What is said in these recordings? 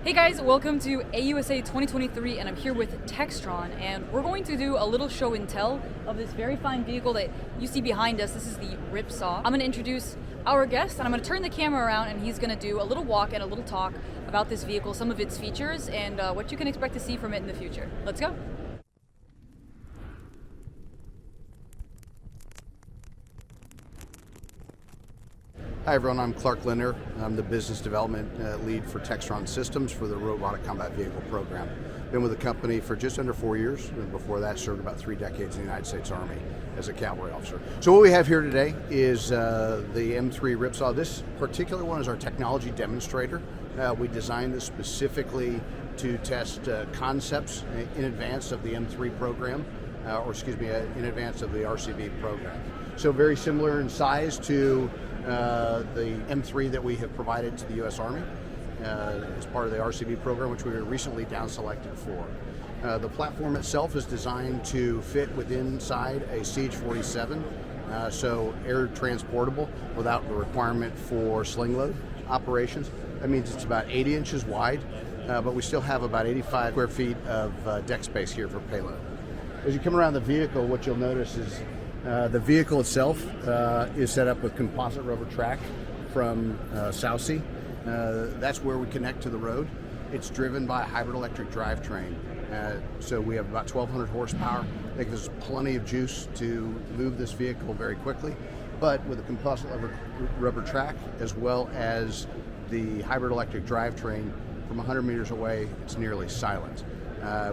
Hey guys, welcome to AUSA 2023, and I'm here with Textron, and we're going to do a little show and tell of this very fine vehicle that you see behind us. This is the Ripsaw. I'm going to introduce our guest, and I'm going to turn the camera around, and he's going to do a little walk and a little talk about this vehicle, some of its features, and what you can expect to see from it in the future. Let's go. Hi everyone, I'm Clark Linder. I'm the business development lead for Textron Systems for the Robotic Combat Vehicle program. Been with the company for just under 4 years, and before that served about 3 decades in the United States Army as a cavalry officer. So what we have here today is the M3 Ripsaw. This particular one is our technology demonstrator. We designed this specifically to test concepts in advance of the M3 program, in advance of the RCV program. So very similar in size to the M3 that we have provided to the U.S. Army as part of the RCV program, which we were recently down selected for. The platform itself is designed to fit inside a CH-47, so air transportable without the requirement for sling load operations. That means it's about 80 inches wide, but we still have about 85 square feet of deck space here for payload. As you come around the vehicle, what you'll notice is the vehicle itself is set up with composite rubber track from AUSA. That's where we connect to the road. It's driven by a hybrid electric drivetrain. So we have about 1,200 horsepower. That gives us plenty of juice to move this vehicle very quickly. But with a composite rubber track, as well as the hybrid electric drivetrain, from 100 meters away, it's nearly silent,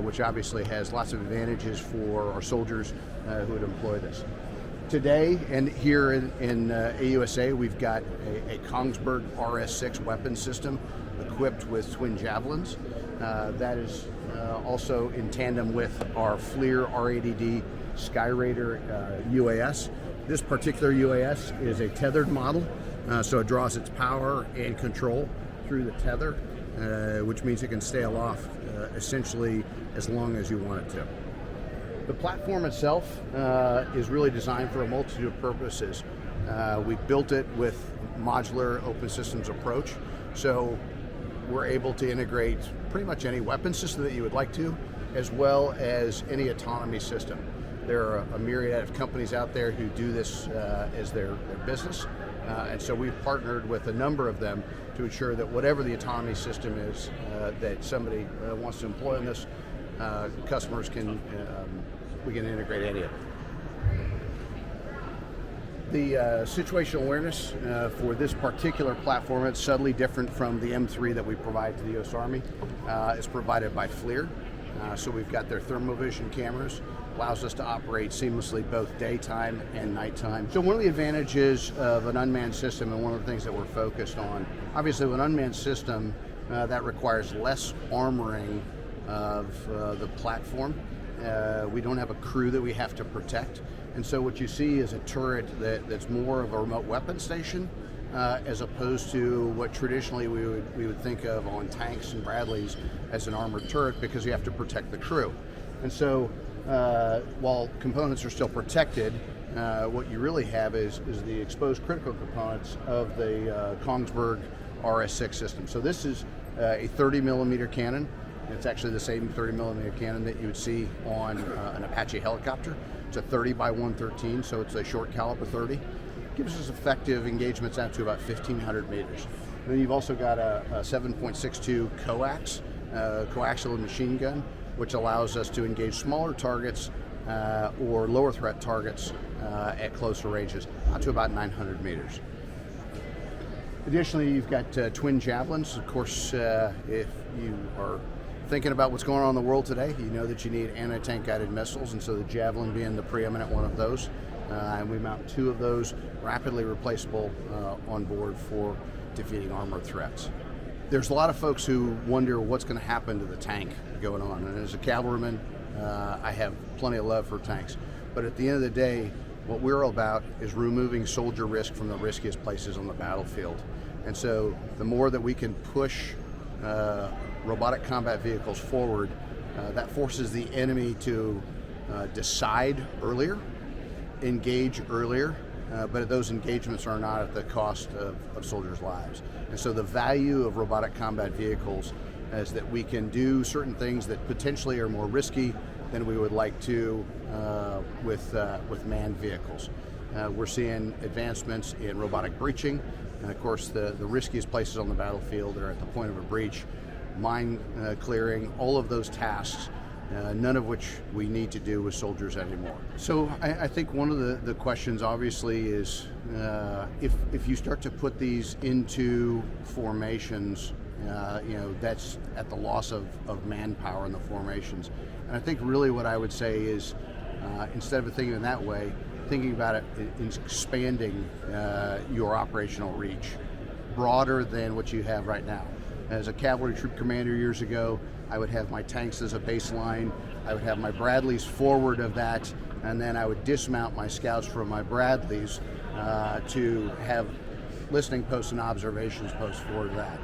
which obviously has lots of advantages for our soldiers who would employ this. Today, and here in AUSA, we've got a Kongsberg RS6 weapon system equipped with twin javelins. That is also in tandem with our FLIR R80D Skyraider UAS. This particular UAS is a tethered model, so it draws its power and control through the tether, which means it can stay aloft essentially as long as you want it to. The platform itself is really designed for a multitude of purposes. We built it with modular open systems approach, so we're able to integrate pretty much any weapon system that you would like to, as well as any autonomy system. There are a myriad of companies out there who do this as their business, and so we've partnered with a number of them to ensure that whatever the autonomy system is that somebody wants to employ in this, customers we can integrate any of it. The situational awareness for this particular platform, it's subtly different from the M3 that we provide to the U.S. Army. It's provided by FLIR. So we've got their thermovision cameras, allows us to operate seamlessly both daytime and nighttime. So one of the advantages of an unmanned system, and one of the things that we're focused on, obviously with an unmanned system, that requires less armoring of the platform. We don't have a crew that we have to protect. And so what you see is a turret that's more of a remote weapon station, as opposed to what traditionally we would think of on tanks and Bradleys as an armored turret, because you have to protect the crew. And so while components are still protected, what you really have is the exposed critical components of the Kongsberg RS6 system. So this is a 30 millimeter cannon. It's actually the same 30 millimeter cannon that you would see on an Apache helicopter. It's a 30 by 113, so it's a short caliber 30. Gives us effective engagements out to about 1,500 meters. And then you've also got a 7.62 coaxial machine gun, which allows us to engage smaller targets or lower threat targets at closer ranges, out to about 900 meters. Additionally, you've got twin javelins. Of course, if you are thinking about what's going on in the world today, you know that you need anti-tank guided missiles, and so the Javelin being the preeminent one of those. And we mount 2 of those rapidly replaceable on board for defeating armored threats. There's a lot of folks who wonder what's going to happen to the tank going on, and as a cavalryman, I have plenty of love for tanks. But at the end of the day, what we're all about is removing soldier risk from the riskiest places on the battlefield. And so the more that we can push robotic combat vehicles forward, that forces the enemy to decide earlier, engage earlier, but those engagements are not at the cost of soldiers' lives. And so the value of robotic combat vehicles is that we can do certain things that potentially are more risky than we would like to with manned vehicles. We're seeing advancements in robotic breaching, and of course the riskiest places on the battlefield are at the point of a breach, mine clearing, all of those tasks, none of which we need to do with soldiers anymore. So I think one of the questions obviously is if you start to put these into formations, that's at the loss of manpower in the formations. And I think really what I would say is instead of thinking in that way, thinking about it in expanding your operational reach broader than what you have right now. As a cavalry troop commander years ago, I would have my tanks as a baseline, I would have my Bradleys forward of that, and then I would dismount my scouts from my Bradleys to have listening posts and observations posts forward of that.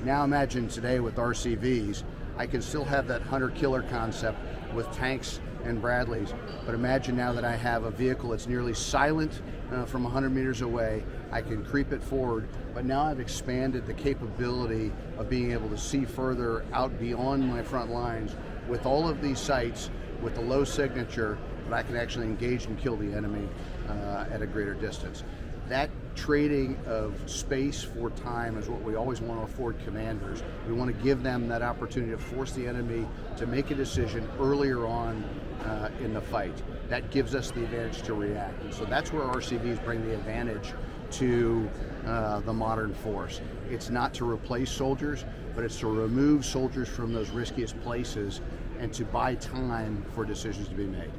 Now imagine today with RCVs, I can still have that hunter-killer concept with tanks and Bradleys, but imagine now that I have a vehicle that's nearly silent from 100 meters away, I can creep it forward, but now I've expanded the capability of being able to see further out beyond my front lines with all of these sights with the low signature, but I can actually engage and kill the enemy at a greater distance. That trading of space for time is what we always want to afford commanders. We want to give them that opportunity to force the enemy to make a decision earlier on in the fight. That gives us the advantage to react. And so that's where RCVs bring the advantage to the modern force. It's not to replace soldiers, but it's to remove soldiers from those riskiest places and to buy time for decisions to be made.